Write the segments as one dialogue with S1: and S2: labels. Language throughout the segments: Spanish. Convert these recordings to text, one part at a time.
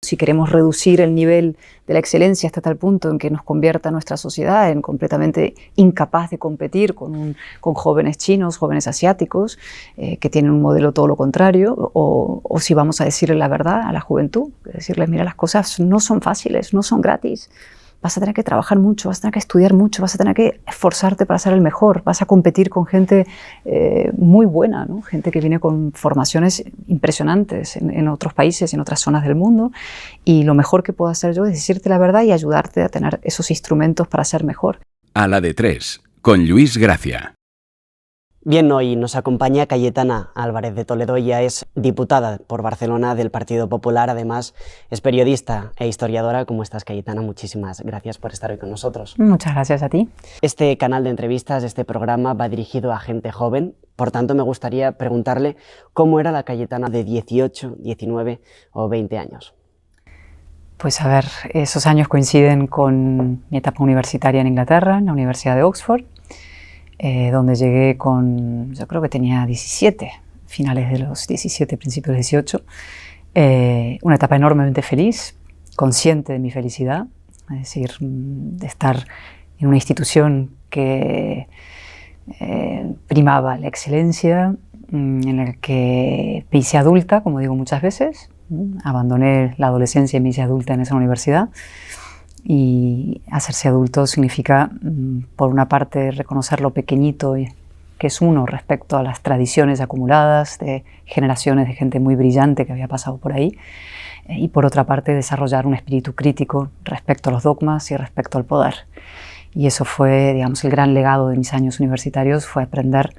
S1: Si queremos reducir el nivel de la excelencia hasta tal punto en que nos convierta nuestra sociedad en completamente incapaz de competir con jóvenes chinos, jóvenes asiáticos, que tienen un modelo todo lo contrario, o si vamos a decirle la verdad a la juventud, decirles, mira, las cosas no son fáciles, no son gratis. Vas a tener que trabajar mucho, vas a tener que estudiar mucho, vas a tener que esforzarte para ser el mejor, vas a competir con gente muy buena, ¿no? Gente que viene con formaciones impresionantes en otros países, en otras zonas del mundo, y lo mejor que puedo hacer yo es decirte la verdad y ayudarte a tener esos instrumentos para ser mejor.
S2: A la de tres, con Lluís Gracia.
S3: Bien, hoy nos acompaña Cayetana Álvarez de Toledo. Ella es diputada por Barcelona del Partido Popular, además es periodista e historiadora. ¿Cómo estás, Cayetana? Muchísimas gracias por estar hoy con nosotros.
S1: Muchas gracias a ti.
S3: Este canal de entrevistas, este programa va dirigido a gente joven, por tanto me gustaría preguntarle cómo era la Cayetana de 18, 19 o 20 años.
S1: Pues a ver, esos años coinciden con mi etapa universitaria en Inglaterra, en la Universidad de Oxford, donde llegué con, yo creo que tenía 17, finales de los 17, principios de 18. Una etapa enormemente feliz, consciente de mi felicidad, es decir, de estar en una institución que primaba la excelencia, en la que me hice adulta, como digo muchas veces, abandoné la adolescencia y me hice adulta en esa universidad. Y hacerse adulto significa, por una parte, reconocer lo pequeñito que es uno respecto a las tradiciones acumuladas de generaciones de gente muy brillante que había pasado por ahí, y por otra parte, desarrollar un espíritu crítico respecto a los dogmas y respecto al poder. Y eso fue, digamos, el gran legado de mis años universitarios, fue aprender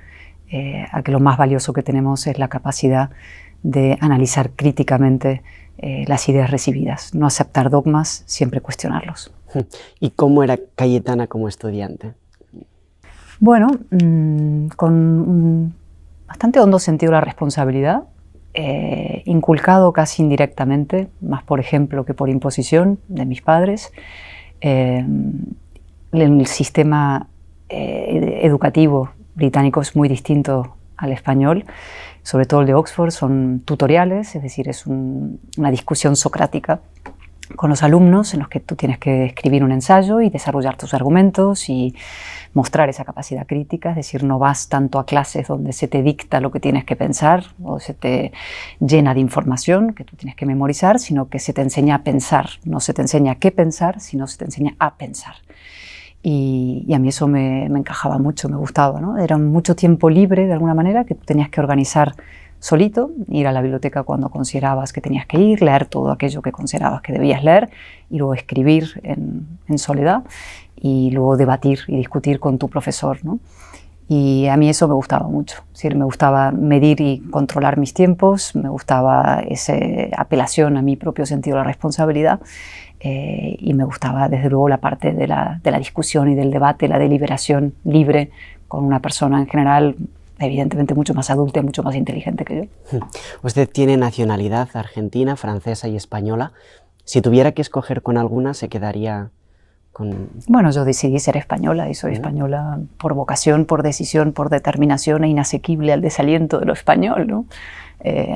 S1: a que lo más valioso que tenemos es la capacidad de analizar críticamente las ideas recibidas, no aceptar dogmas, siempre cuestionarlos.
S3: ¿Y cómo era Cayetana como estudiante?
S1: Bueno, con un bastante hondo sentido de la responsabilidad, inculcado casi indirectamente, más por ejemplo que por imposición de mis padres. El sistema educativo británico es muy distinto al español, sobre todo el de Oxford, son tutoriales, es decir, es una discusión socrática con los alumnos en los que tú tienes que escribir un ensayo y desarrollar tus argumentos y mostrar esa capacidad crítica, es decir, no vas tanto a clases donde se te dicta lo que tienes que pensar o se te llena de información que tú tienes que memorizar, sino que se te enseña a pensar, no se te enseña qué pensar, sino se te enseña a pensar. Y a mí eso me encajaba mucho, me gustaba, ¿no? Era mucho tiempo libre de alguna manera que tú tenías que organizar solito, ir a la biblioteca cuando considerabas que tenías que ir, leer todo aquello que considerabas que debías leer y luego escribir en soledad y luego debatir y discutir con tu profesor, ¿no? Y a mí eso me gustaba mucho, es decir, me gustaba medir y controlar mis tiempos, me gustaba esa apelación a mi propio sentido de la responsabilidad. Y me gustaba desde luego la parte de la discusión y del debate, la deliberación libre con una persona en general evidentemente mucho más adulta y mucho más inteligente que yo.
S3: Usted tiene nacionalidad argentina, francesa y española. Si tuviera que escoger con alguna, ¿se quedaría con...?
S1: Bueno, yo decidí ser española y soy española por vocación, por decisión, por determinación e inasequible al desaliento de lo español, ¿no?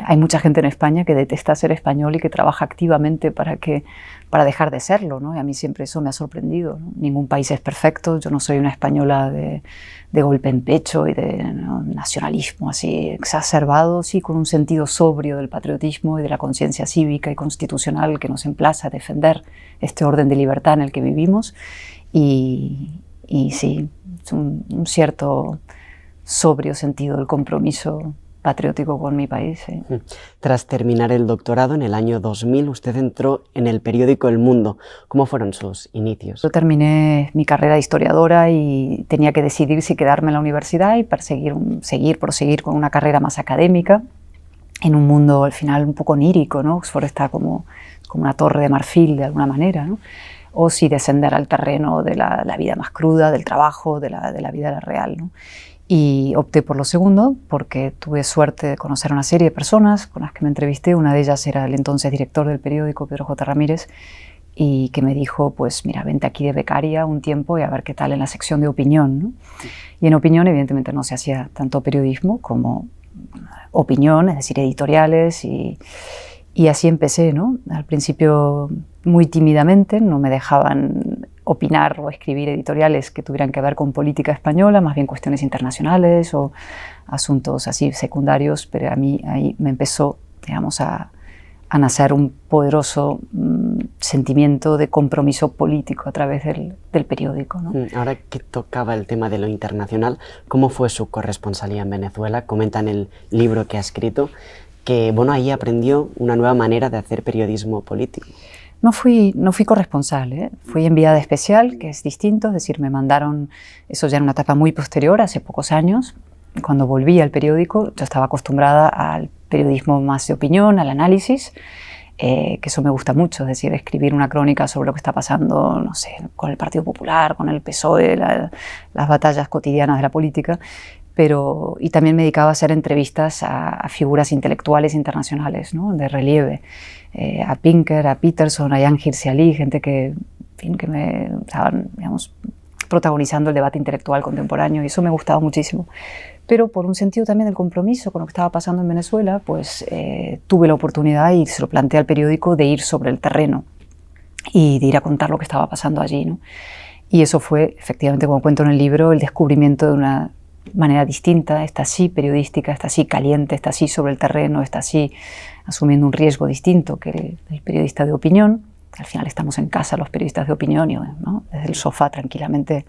S1: Hay mucha gente en España que detesta ser español y que trabaja activamente para dejar de serlo, ¿no? Y a mí siempre eso me ha sorprendido, ¿no? Ningún país es perfecto, yo no soy una española de golpe en pecho y de, ¿no?, nacionalismo así exacerbado, sí, con un sentido sobrio del patriotismo y de la conciencia cívica y constitucional que nos emplaza a defender este orden de libertad en el que vivimos y sí, es un cierto sobrio sentido del compromiso patriótico con mi país. Sí.
S3: Tras terminar el doctorado en el año 2000, usted entró en el periódico El Mundo. ¿Cómo fueron sus inicios?
S1: Yo terminé mi carrera de historiadora y tenía que decidir si quedarme en la universidad y proseguir con una carrera más académica en un mundo al final un poco onírico, ¿no? Oxford está como una torre de marfil de alguna manera, ¿no? O si descender al terreno de la vida más cruda, del trabajo, de la vida real, ¿no? Y opté por lo segundo porque tuve suerte de conocer a una serie de personas con las que me entrevisté. Una de ellas era el entonces director del periódico, Pedro J. Ramírez, y que me dijo, pues mira, vente aquí de becaria un tiempo y a ver qué tal en la sección de opinión, ¿no? Y en opinión evidentemente no se hacía tanto periodismo como opinión, es decir, editoriales y Y así empecé, ¿no? Al principio muy tímidamente, no me dejaban opinar o escribir editoriales que tuvieran que ver con política española, más bien cuestiones internacionales o asuntos así secundarios, pero a mí ahí me empezó, digamos, a nacer un poderoso sentimiento de compromiso político a través del periódico, ¿no?
S3: Ahora que tocaba el tema de lo internacional, ¿cómo fue su corresponsalía en Venezuela? Comenta en el libro que ha escrito que, bueno, ahí aprendió una nueva manera de hacer periodismo político.
S1: No fui corresponsal, ¿eh? Fui enviada especial, que es distinto, es decir, me mandaron, eso ya en una etapa muy posterior, hace pocos años. Cuando volví al periódico, yo estaba acostumbrada al periodismo más de opinión, al análisis, que eso me gusta mucho, es decir, escribir una crónica sobre lo que está pasando, no sé, con el Partido Popular, con el PSOE, las batallas cotidianas de la política, y también me dedicaba a hacer entrevistas a figuras intelectuales internacionales, ¿no? De relieve, a Pinker, a Peterson, a Jan Hirsi Ali, gente que me estaban, digamos, protagonizando el debate intelectual contemporáneo, y eso me gustaba muchísimo. Pero por un sentido también del compromiso con lo que estaba pasando en Venezuela, pues tuve la oportunidad, y se lo planteé al periódico, de ir sobre el terreno y de ir a contar lo que estaba pasando allí, ¿no? Y eso fue, efectivamente, como cuento en el libro, el descubrimiento de una manera distinta, esta sí periodística, esta sí caliente, esta sí sobre el terreno, esta sí asumiendo un riesgo distinto que el periodista de opinión. Al final estamos en casa los periodistas de opinión, ¿no? Desde el sofá tranquilamente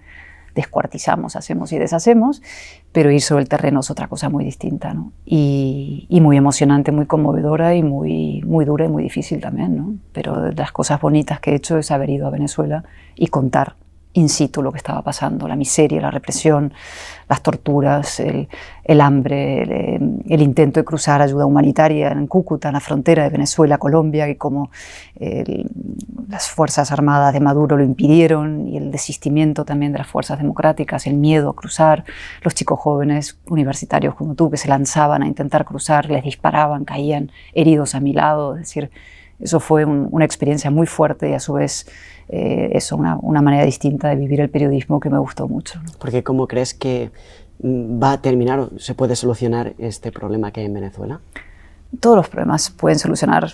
S1: descuartizamos, hacemos y deshacemos, pero ir sobre el terreno es otra cosa muy distinta, ¿no? Y muy emocionante, muy conmovedora y muy dura y muy difícil también, ¿no? Pero de las cosas bonitas que he hecho es haber ido a Venezuela y contar in situ lo que estaba pasando, la miseria, la represión, las torturas, el hambre, el intento de cruzar ayuda humanitaria en Cúcuta, en la frontera de Venezuela, Colombia, y cómo las Fuerzas Armadas de Maduro lo impidieron, y el desistimiento también de las fuerzas democráticas, el miedo a cruzar, los chicos jóvenes universitarios como tú que se lanzaban a intentar cruzar, les disparaban, caían heridos a mi lado, es decir, eso fue una experiencia muy fuerte y a su vez una manera distinta de vivir el periodismo que me gustó mucho, ¿no?
S3: Porque ¿cómo crees que va a terminar o se puede solucionar este problema que hay en Venezuela?
S1: Todos los problemas pueden solucionar,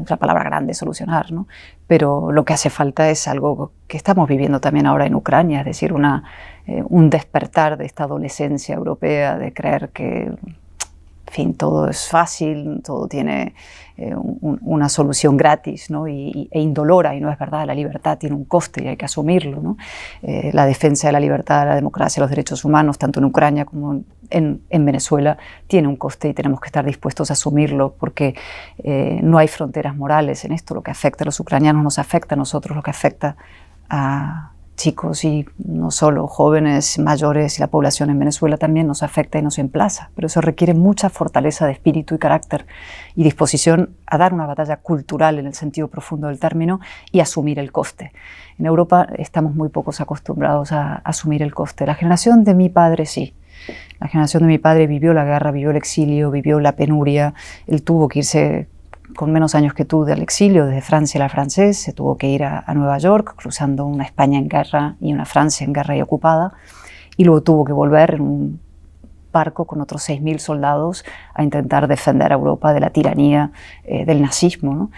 S1: la palabra grande, solucionar, ¿no? Pero lo que hace falta es algo que estamos viviendo también ahora en Ucrania, es decir, un despertar de esta adolescencia europea de creer que, en fin, todo es fácil, todo tiene una solución gratis, ¿no? e indolora, y no es verdad. La libertad tiene un coste y hay que asumirlo, ¿no? La defensa de la libertad, la democracia, los derechos humanos, tanto en Ucrania como en Venezuela, tiene un coste y tenemos que estar dispuestos a asumirlo, porque no hay fronteras morales en esto. Lo que afecta a los ucranianos nos afecta a nosotros, lo que afecta a chicos y no solo jóvenes, mayores, y la población en Venezuela también nos afecta y nos emplaza, pero eso requiere mucha fortaleza de espíritu y carácter y disposición a dar una batalla cultural en el sentido profundo del término y asumir el coste. En Europa estamos muy pocos acostumbrados a asumir el coste. La generación de mi padre sí. La generación de mi padre vivió la guerra, vivió el exilio, vivió la penuria. Él tuvo que irse con menos años que tú del exilio, desde Francia a la francés, se tuvo que ir a Nueva York, cruzando una España en guerra y una Francia en guerra y ocupada, y luego tuvo que volver en un barco con otros 6.000 soldados a intentar defender a Europa de la tiranía del nazismo, ¿no?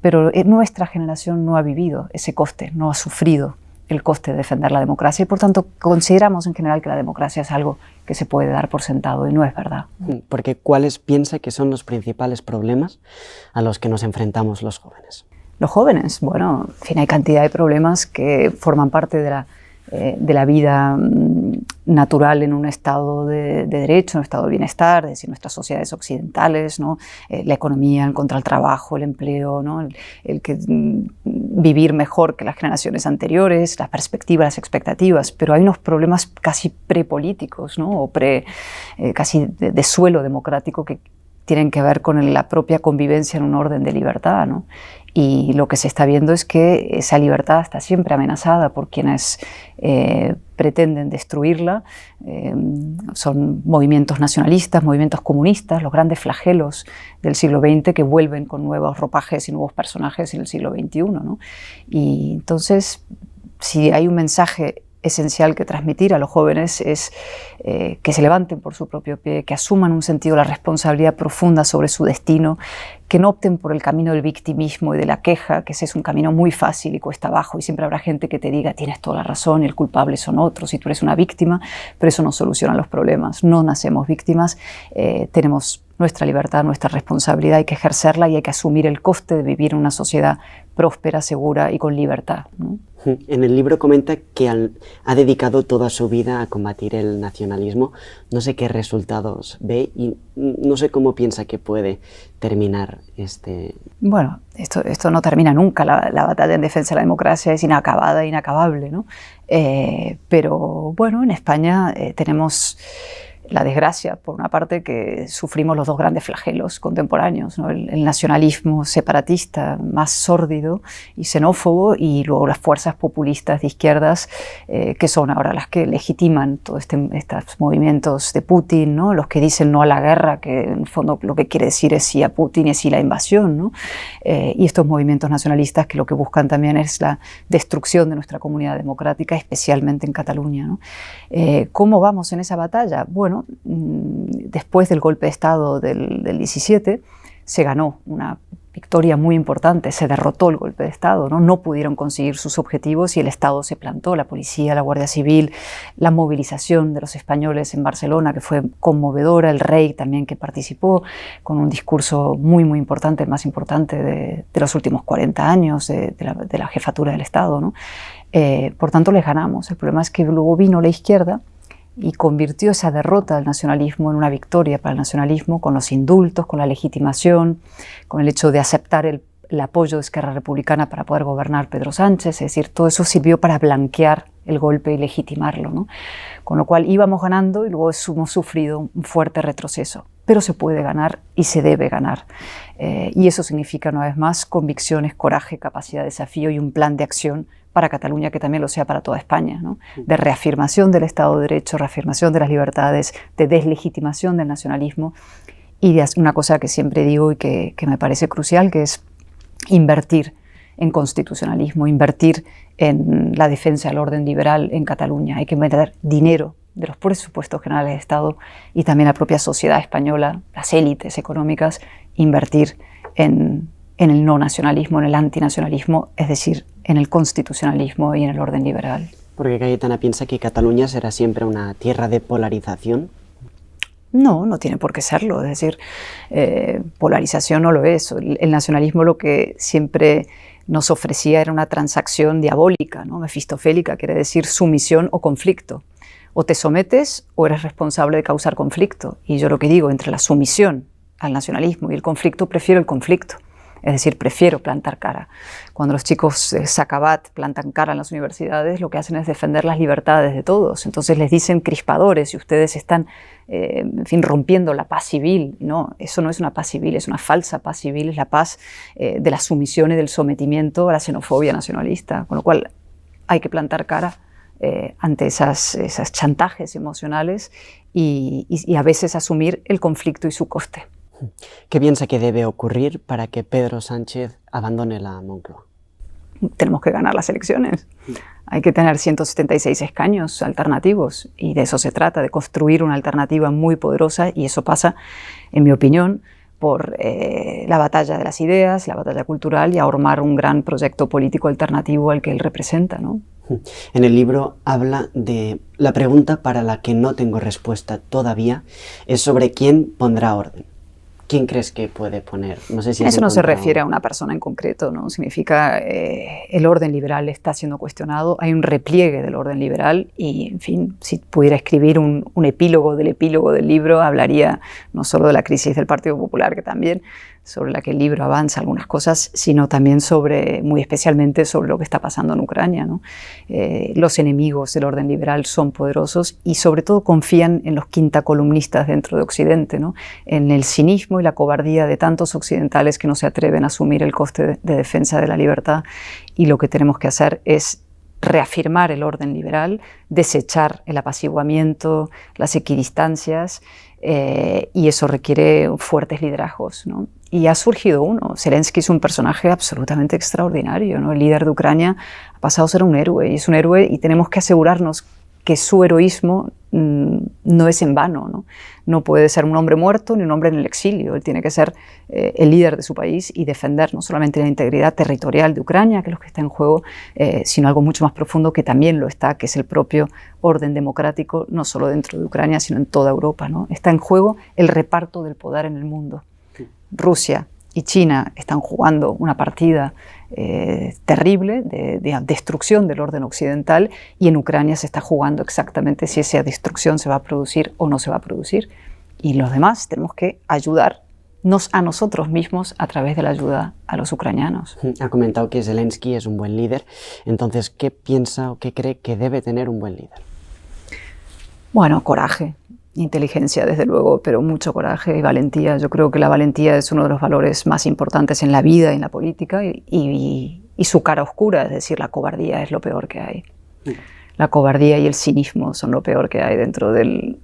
S1: Pero nuestra generación no ha vivido ese coste, no ha sufrido el coste de defender la democracia, y por tanto consideramos en general que la democracia es algo que se puede dar por sentado, y no es verdad.
S3: Porque ¿cuáles piensa que son los principales problemas a los que nos enfrentamos los jóvenes?
S1: Los jóvenes, bueno, en fin, hay cantidad de problemas que forman parte de la vida natural en un estado de derecho, en un estado de bienestar, es decir, nuestras sociedades occidentales, ¿no? La economía, el contra el trabajo, el empleo, ¿no? el que vivir mejor que las generaciones anteriores, las perspectivas, las expectativas, pero hay unos problemas casi prepolíticos, ¿no? O casi de suelo democrático que tienen que ver con la propia convivencia en un orden de libertad, ¿no? Y lo que se está viendo es que esa libertad está siempre amenazada por quienes pretenden destruirla. Son movimientos nacionalistas, movimientos comunistas, los grandes flagelos del siglo XX que vuelven con nuevos ropajes y nuevos personajes en el siglo XXI, ¿no? Y entonces, si hay un mensaje esencial que transmitir a los jóvenes es que se levanten por su propio pie, que asuman un sentido de la responsabilidad profunda sobre su destino, que no opten por el camino del victimismo y de la queja, que ese es un camino muy fácil y cuesta abajo, y siempre habrá gente que te diga tienes toda la razón y el culpable son otros y tú eres una víctima, pero eso no soluciona los problemas. No nacemos víctimas, tenemos nuestra libertad, nuestra responsabilidad, hay que ejercerla y hay que asumir el coste de vivir en una sociedad próspera, segura y con libertad, ¿no?
S3: En el libro comenta que ha dedicado toda su vida a combatir el nacionalismo. No sé qué resultados ve y no sé cómo piensa que puede terminar este...
S1: Bueno, esto no termina nunca. La batalla en defensa de la democracia es inacabada e inacabable, ¿no? Pero bueno, en España tenemos la desgracia, por una parte, que sufrimos los dos grandes flagelos contemporáneos, ¿no? El nacionalismo separatista más sórdido y xenófobo, y luego las fuerzas populistas de izquierdas que son ahora las que legitiman todos estos movimientos de Putin, ¿no? Los que dicen no a la guerra, que en el fondo lo que quiere decir es sí a Putin y sí a la invasión, ¿no? Y estos movimientos nacionalistas que lo que buscan también es la destrucción de nuestra comunidad democrática, especialmente en Cataluña, ¿no? ¿Cómo vamos en esa batalla? Bueno, después del golpe de Estado del 17 se ganó una victoria muy importante, se derrotó el golpe de Estado, ¿no? No pudieron conseguir sus objetivos y el Estado se plantó, la policía, la Guardia Civil, la movilización de los españoles en Barcelona, que fue conmovedora, el rey también que participó con un discurso muy, muy importante, el más importante de los últimos 40 años de la jefatura del Estado, ¿no? Por tanto, les ganamos. El problema es que luego vino la izquierda y convirtió esa derrota del nacionalismo en una victoria para el nacionalismo, con los indultos, con la legitimación, con el hecho de aceptar el apoyo de Esquerra Republicana para poder gobernar Pedro Sánchez. Es decir, todo eso sirvió para blanquear el golpe y legitimarlo, ¿no? Con lo cual íbamos ganando y luego hemos sufrido un fuerte retroceso. Pero se puede ganar y se debe ganar. Y eso significa, una vez más, convicciones, coraje, capacidad de desafío y un plan de acción para Cataluña que también lo sea para toda España, ¿no? De reafirmación del Estado de Derecho, reafirmación de las libertades, de deslegitimación del nacionalismo y de una cosa que siempre digo y que me parece crucial, que es invertir en constitucionalismo, invertir en la defensa del orden liberal en Cataluña. Hay que meter dinero de los presupuestos generales de Estado y también la propia sociedad española, las élites económicas, invertir en el no nacionalismo, en el antinacionalismo, es decir, en el constitucionalismo y en el orden liberal.
S3: Porque Cayetana piensa que Cataluña será siempre una tierra de polarización.
S1: No, no tiene por qué serlo. Es decir, polarización no lo es. El nacionalismo lo que siempre nos ofrecía era una transacción diabólica, ¿no? Mefistofélica, quiere decir sumisión o conflicto. O te sometes o eres responsable de causar conflicto. Y yo lo que digo, entre la sumisión al nacionalismo y el conflicto, prefiero el conflicto. Es decir, prefiero plantar cara. Cuando los chicos de Sacabat plantan cara en las universidades, lo que hacen es defender las libertades de todos. Entonces les dicen crispadores y ustedes están, en fin, rompiendo la paz civil. No, eso no es una paz civil, es una falsa paz civil, es la paz de la sumisión y del sometimiento a la xenofobia nacionalista. Con lo cual hay que plantar cara ante esas chantajes emocionales y a veces asumir el conflicto y su coste.
S3: ¿Qué piensa que debe ocurrir para que Pedro Sánchez abandone la Moncloa?
S1: Tenemos que ganar las elecciones. Hay que tener 176 escaños alternativos y de eso se trata, de construir una alternativa muy poderosa, y eso pasa, en mi opinión, por la batalla de las ideas, la batalla cultural y armar un gran proyecto político alternativo al que él representa, ¿no?
S3: En el libro habla de la pregunta para la que no tengo respuesta todavía, es sobre quién pondrá orden. ¿Quién crees que puede poner? No sé si
S1: eso no se refiere a una persona en concreto, ¿no? Significa el orden liberal está siendo cuestionado, hay un repliegue del orden liberal y, en fin, si pudiera escribir un epílogo del libro, hablaría no solo de la crisis del Partido Popular, que también, sobre la que el libro avanza algunas cosas, sino también muy especialmente sobre lo que está pasando en Ucrania, ¿no? Los enemigos del orden liberal son poderosos y sobre todo confían en los quintacolumnistas dentro de Occidente, ¿no? En el cinismo y la cobardía de tantos occidentales que no se atreven a asumir el coste de defensa de la libertad, y lo que tenemos que hacer es reafirmar el orden liberal, desechar el apaciguamiento, las equidistancias, y eso requiere fuertes liderazgos, ¿no? Y ha surgido uno. Zelensky es un personaje absolutamente extraordinario, ¿no? El líder de Ucrania ha pasado a ser un héroe, y es un héroe, y tenemos que asegurarnos que su heroísmo no es en vano, ¿no? No puede ser un hombre muerto ni un hombre en el exilio. Él tiene que ser el líder de su país y defender no solamente la integridad territorial de Ucrania, que es lo que está en juego, sino algo mucho más profundo que también lo está, que es el propio orden democrático, no solo dentro de Ucrania, sino en toda Europa, ¿no? Está en juego el reparto del poder en el mundo. Rusia y China están jugando una partida terrible de destrucción del orden occidental, y en Ucrania se está jugando exactamente si esa destrucción se va a producir o no se va a producir. Y los demás tenemos que ayudarnos a nosotros mismos a través de la ayuda a los ucranianos.
S3: Ha comentado que Zelensky es un buen líder. Entonces, ¿qué piensa o qué cree que debe tener un buen líder?
S1: Bueno, coraje. Inteligencia, desde luego, pero mucho coraje y valentía. Yo creo que la valentía es uno de los valores más importantes en la vida y en la política, y su cara oscura, es decir, la cobardía es lo peor que hay. La cobardía y el cinismo son lo peor que hay dentro de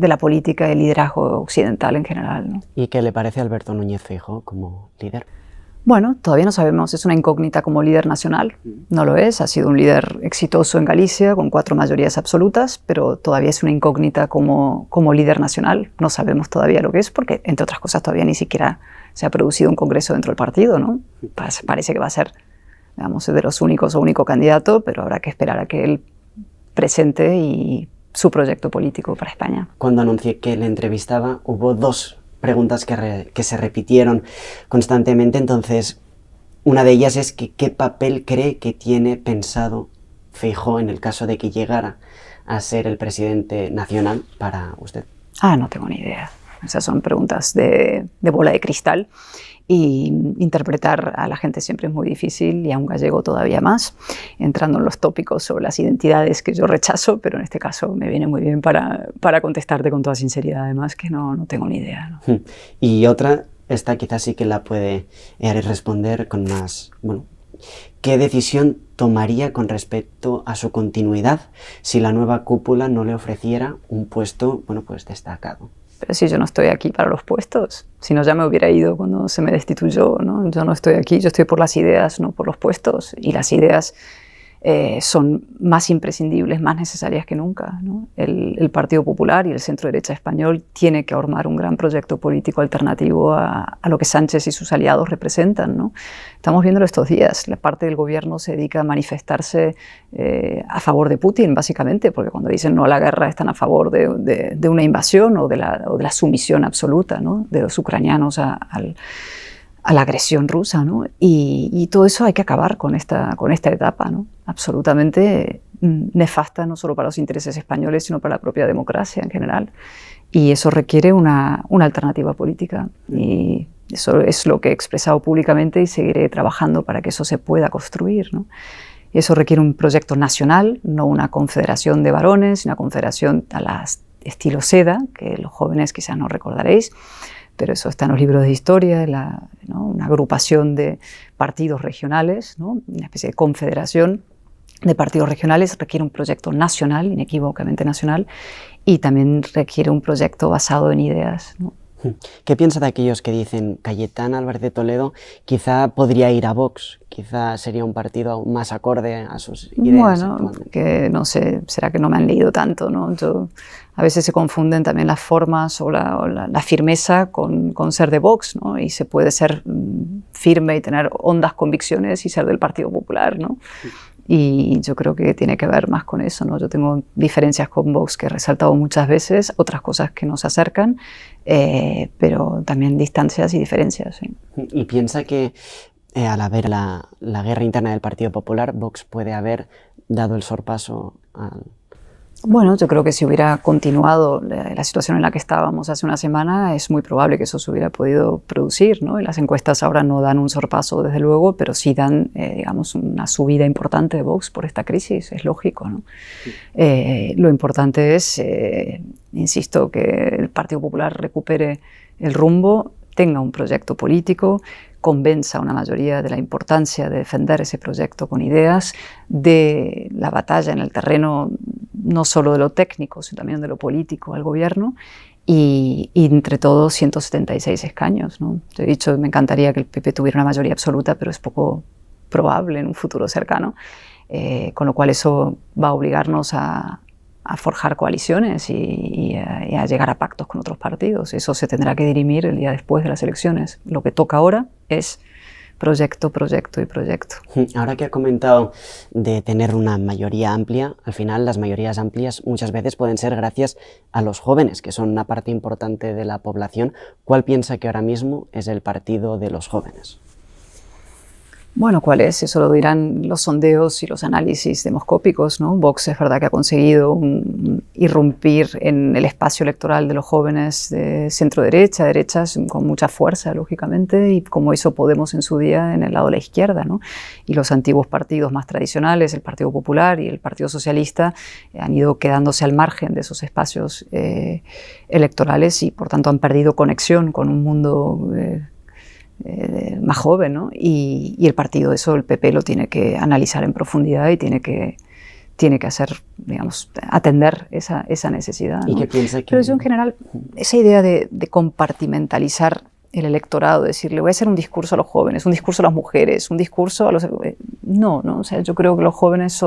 S1: la política y el liderazgo occidental en general, ¿no?
S3: ¿Y qué le parece a Alberto Núñez Feijóo como líder?
S1: Bueno, todavía no sabemos, es una incógnita como líder nacional, no lo es, ha sido un líder exitoso en Galicia con 4 mayorías absolutas, pero todavía es una incógnita como líder nacional, no sabemos todavía lo que es, porque entre otras cosas todavía ni siquiera se ha producido un congreso dentro del partido, ¿no? Parece que va a ser, digamos, de los únicos o único candidato, pero habrá que esperar a que él presente su proyecto político para España.
S3: Cuando anuncié que le entrevistaba, hubo 2 preguntas que se repitieron constantemente. Entonces, una de ellas es que ¿qué papel cree que tiene pensado Feijóo en el caso de que llegara a ser el presidente nacional para usted?
S1: No tengo ni idea. Esas son preguntas de bola de cristal, y interpretar a la gente siempre es muy difícil, y a un gallego todavía más, entrando en los tópicos sobre las identidades que yo rechazo, pero en este caso me viene muy bien para contestarte con toda sinceridad, además, que no tengo ni idea, ¿no?
S3: Y otra, esta quizás sí que la puede responder con más... Bueno, ¿qué decisión tomaría con respecto a su continuidad si la nueva cúpula no le ofreciera un puesto, bueno, pues destacado?
S1: Pero si yo no estoy aquí para los puestos, si no ya me hubiera ido cuando se me destituyó, ¿no? Yo no estoy aquí, yo estoy por las ideas, no por los puestos, y las ideas son más imprescindibles, más necesarias que nunca, ¿no? El Partido Popular y el centro derecha español tiene que armar un gran proyecto político alternativo a lo que Sánchez y sus aliados representan, ¿no? Estamos viéndolo estos días. La parte del gobierno se dedica a manifestarse a favor de Putin, básicamente, porque cuando dicen no a la guerra están a favor de una invasión o de la sumisión absoluta, ¿no? De los ucranianos a la agresión rusa, ¿no? Y todo eso hay que acabar con esta etapa, ¿no? Absolutamente nefasta, no solo para los intereses españoles, sino para la propia democracia en general. Y eso requiere una alternativa política. Y eso es lo que he expresado públicamente, y seguiré trabajando para que eso se pueda construir, ¿no? Y eso requiere un proyecto nacional, no una confederación de varones, una confederación a la estilo Seda, que los jóvenes quizás no recordaréis, pero eso está en los libros de historia, ¿no? Una agrupación de partidos regionales, ¿no? Una especie de confederación de partidos regionales. Requiere un proyecto nacional, inequívocamente nacional, y también requiere un proyecto basado en ideas, ¿no?
S3: ¿Qué piensa de aquellos que dicen Cayetana Álvarez de Toledo quizá podría ir a Vox, quizá sería un partido más acorde a sus ideas?
S1: Bueno, que no sé, será que no me han leído tanto, ¿no? A veces se confunden también las formas o la firmeza con ser de Vox, ¿no? Y se puede ser firme y tener hondas convicciones y ser del Partido Popular, ¿no? Y yo creo que tiene que ver más con eso, ¿no? Yo tengo diferencias con Vox que he resaltado muchas veces, otras cosas que nos acercan, pero también distancias y diferencias, ¿sí?
S3: ¿Y piensa que al haber la guerra interna del Partido Popular, Vox puede haber dado el sorpaso al...
S1: Bueno, yo creo que si hubiera continuado la situación en la que estábamos hace una semana, es muy probable que eso se hubiera podido producir, ¿no? Y las encuestas ahora no dan un sorpaso, desde luego, pero sí dan, digamos, una subida importante de Vox por esta crisis, es lógico, ¿no? Lo importante es, insisto, que el Partido Popular recupere el rumbo, tenga un proyecto político, convenza a una mayoría de la importancia de defender ese proyecto con ideas, de la batalla en el terreno no solo de lo técnico, sino también de lo político al gobierno, y entre todos 176 escaños, ¿no? Yo he dicho, me encantaría que el PP tuviera una mayoría absoluta, pero es poco probable en un futuro cercano, con lo cual eso va a obligarnos a forjar coaliciones y a llegar a pactos con otros partidos. Eso se tendrá que dirimir el día después de las elecciones. Lo que toca ahora es proyecto, proyecto y proyecto.
S3: Ahora que ha comentado de tener una mayoría amplia, al final las mayorías amplias muchas veces pueden ser gracias a los jóvenes, que son una parte importante de la población. ¿Cuál piensa que ahora mismo es el partido de los jóvenes?
S1: Bueno, ¿cuál es? Eso lo dirán los sondeos y los análisis demoscópicos, ¿no? Vox es verdad que ha conseguido irrumpir en el espacio electoral de los jóvenes de centro-derecha, derechas, con mucha fuerza, lógicamente, y como hizo Podemos en su día en el lado de la izquierda, ¿no? Y los antiguos partidos más tradicionales, el Partido Popular y el Partido Socialista, han ido quedándose al margen de esos espacios electorales y, por tanto, han perdido conexión con un mundo más joven, ¿no? Y el partido, eso el PP lo tiene que analizar en profundidad y tiene que hacer, digamos, atender esa necesidad, ¿no?
S3: ¿Y qué piensa que...?
S1: Pero yo en general, esa idea de compartimentalizar el electorado, decirle voy a hacer un discurso a los jóvenes, un discurso a las mujeres, un discurso a los... No, o sea, yo creo que los jóvenes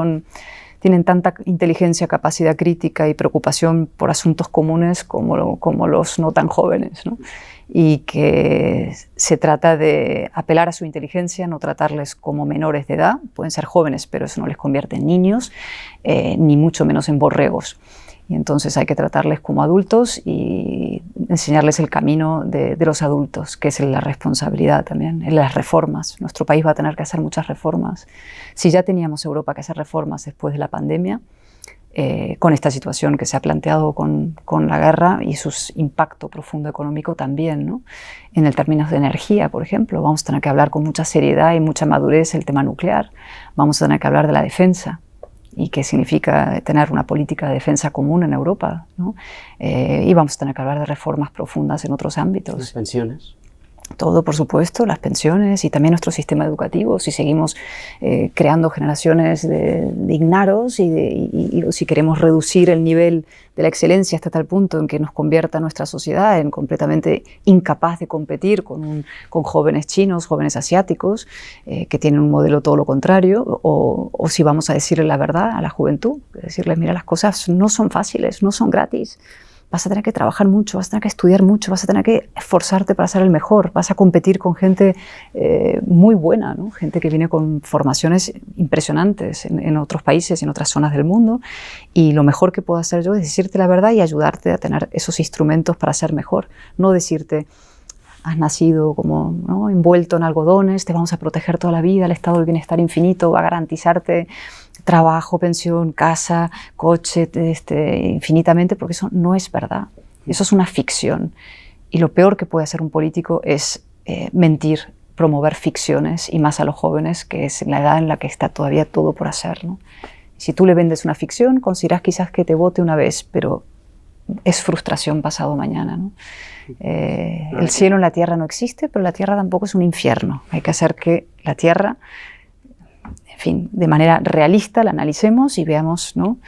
S1: tienen tanta inteligencia, capacidad crítica y preocupación por asuntos comunes como los no tan jóvenes, ¿no? Y que se trata de apelar a su inteligencia, no tratarles como menores de edad, pueden ser jóvenes, pero eso no les convierte en niños, ni mucho menos en borregos. Y entonces hay que tratarles como adultos y enseñarles el camino de los adultos, que es la responsabilidad también, en las reformas. Nuestro país va a tener que hacer muchas reformas. Si ya teníamos Europa que hacer reformas después de la pandemia, con esta situación que se ha planteado con la guerra y su impacto profundo económico también, ¿no? En el términos de energía, por ejemplo, vamos a tener que hablar con mucha seriedad y mucha madurez el tema nuclear. Vamos a tener que hablar de la defensa y qué significa tener una política de defensa común en Europa, ¿no? Y vamos a tener que hablar de reformas profundas en otros ámbitos.
S3: Las pensiones.
S1: Todo, por supuesto, las pensiones y también nuestro sistema educativo. Si seguimos creando generaciones de ignaros y si queremos reducir el nivel de la excelencia hasta tal punto en que nos convierta nuestra sociedad en completamente incapaz de competir con jóvenes chinos, jóvenes asiáticos, que tienen un modelo todo lo contrario, o si vamos a decirle la verdad a la juventud, decirles, mira, las cosas no son fáciles, no son gratis. Vas a tener que trabajar mucho, vas a tener que estudiar mucho, vas a tener que esforzarte para ser el mejor, vas a competir con gente muy buena, ¿no? Gente que viene con formaciones impresionantes en otros países y en otras zonas del mundo, y lo mejor que puedo hacer yo es decirte la verdad y ayudarte a tener esos instrumentos para ser mejor, no decirte has nacido como, ¿no?, envuelto en algodones, te vamos a proteger toda la vida, el estado del bienestar infinito va a garantizarte trabajo, pensión, casa, coche, infinitamente, porque eso no es verdad. Eso es una ficción. Y lo peor que puede hacer un político es mentir, promover ficciones, y más a los jóvenes, que es la edad en la que está todavía todo por hacer, ¿no? Si tú le vendes una ficción, conseguirás quizás que te vote una vez, pero es frustración pasado mañana, ¿no? El cielo en la tierra no existe, pero la tierra tampoco es un infierno. Hay que hacer que la tierra, en fin, de manera realista la analicemos y veamos, ¿no?,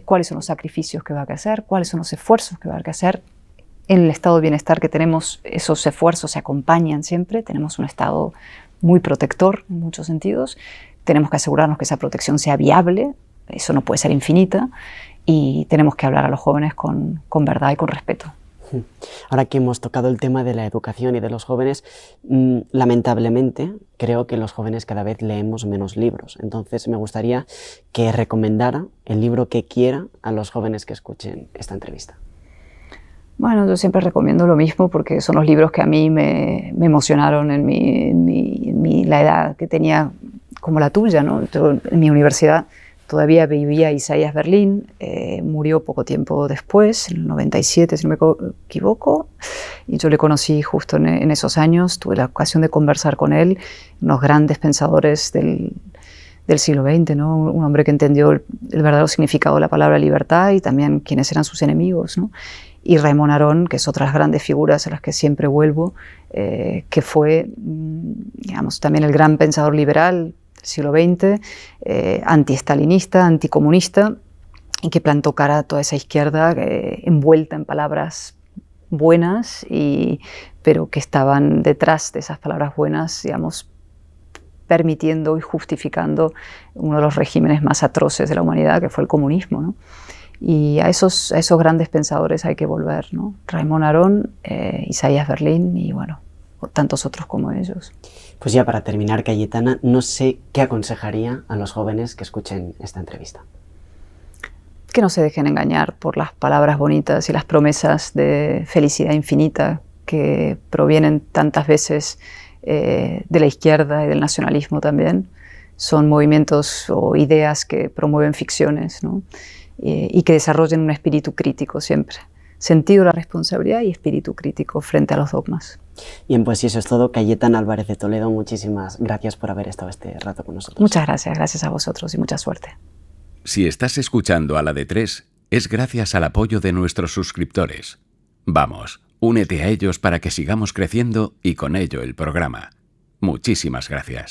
S1: cuáles son los sacrificios que va a hacer, cuáles son los esfuerzos que va a hacer. En el estado de bienestar que tenemos, esos esfuerzos se acompañan siempre. Tenemos un estado muy protector en muchos sentidos. Tenemos que asegurarnos que esa protección sea viable. Eso no puede ser infinita. Y tenemos que hablar a los jóvenes con verdad y con respeto.
S3: Ahora que hemos tocado el tema de la educación y de los jóvenes, lamentablemente creo que los jóvenes cada vez leemos menos libros. Entonces me gustaría que recomendara el libro que quiera a los jóvenes que escuchen esta entrevista.
S1: Bueno, yo siempre recomiendo lo mismo porque son los libros que a mí me emocionaron en la edad que tenía como la tuya, ¿no? Yo, en mi universidad todavía vivía Isaías Berlin, murió poco tiempo después, en el 97, si no me equivoco, y yo le conocí justo en esos años, tuve la ocasión de conversar con él, unos grandes pensadores del siglo XX, ¿no? Un hombre que entendió el verdadero significado de la palabra libertad y también quiénes eran sus enemigos, ¿no? y Raymond Aron, que es otra de las grandes figuras a las que siempre vuelvo, que fue, digamos, también el gran pensador liberal del siglo XX, anti-estalinista, anticomunista, y que plantó cara a toda esa izquierda envuelta en palabras buenas, pero que estaban detrás de esas palabras buenas, digamos, permitiendo y justificando uno de los regímenes más atroces de la humanidad, que fue el comunismo, ¿no? Y a esos grandes pensadores hay que volver, ¿no? Raymond Aron, Isaías Berlin y, bueno, tantos otros como ellos.
S3: Pues ya para terminar, Cayetana, no sé qué aconsejaría a los jóvenes que escuchen esta entrevista.
S1: Que no se dejen engañar por las palabras bonitas y las promesas de felicidad infinita que provienen tantas veces de la izquierda y del nacionalismo también. Son movimientos o ideas que promueven ficciones, ¿no? Y que desarrollen un espíritu crítico siempre. Sentido de la responsabilidad y espíritu crítico frente a los dogmas.
S3: Bien, pues si eso es todo, Cayetana Álvarez de Toledo, muchísimas gracias por haber estado este rato con nosotros.
S1: Muchas gracias a vosotros y mucha suerte.
S2: Si estás escuchando a la de 3, es gracias al apoyo de nuestros suscriptores. Vamos, únete a ellos para que sigamos creciendo y con ello el programa. Muchísimas gracias.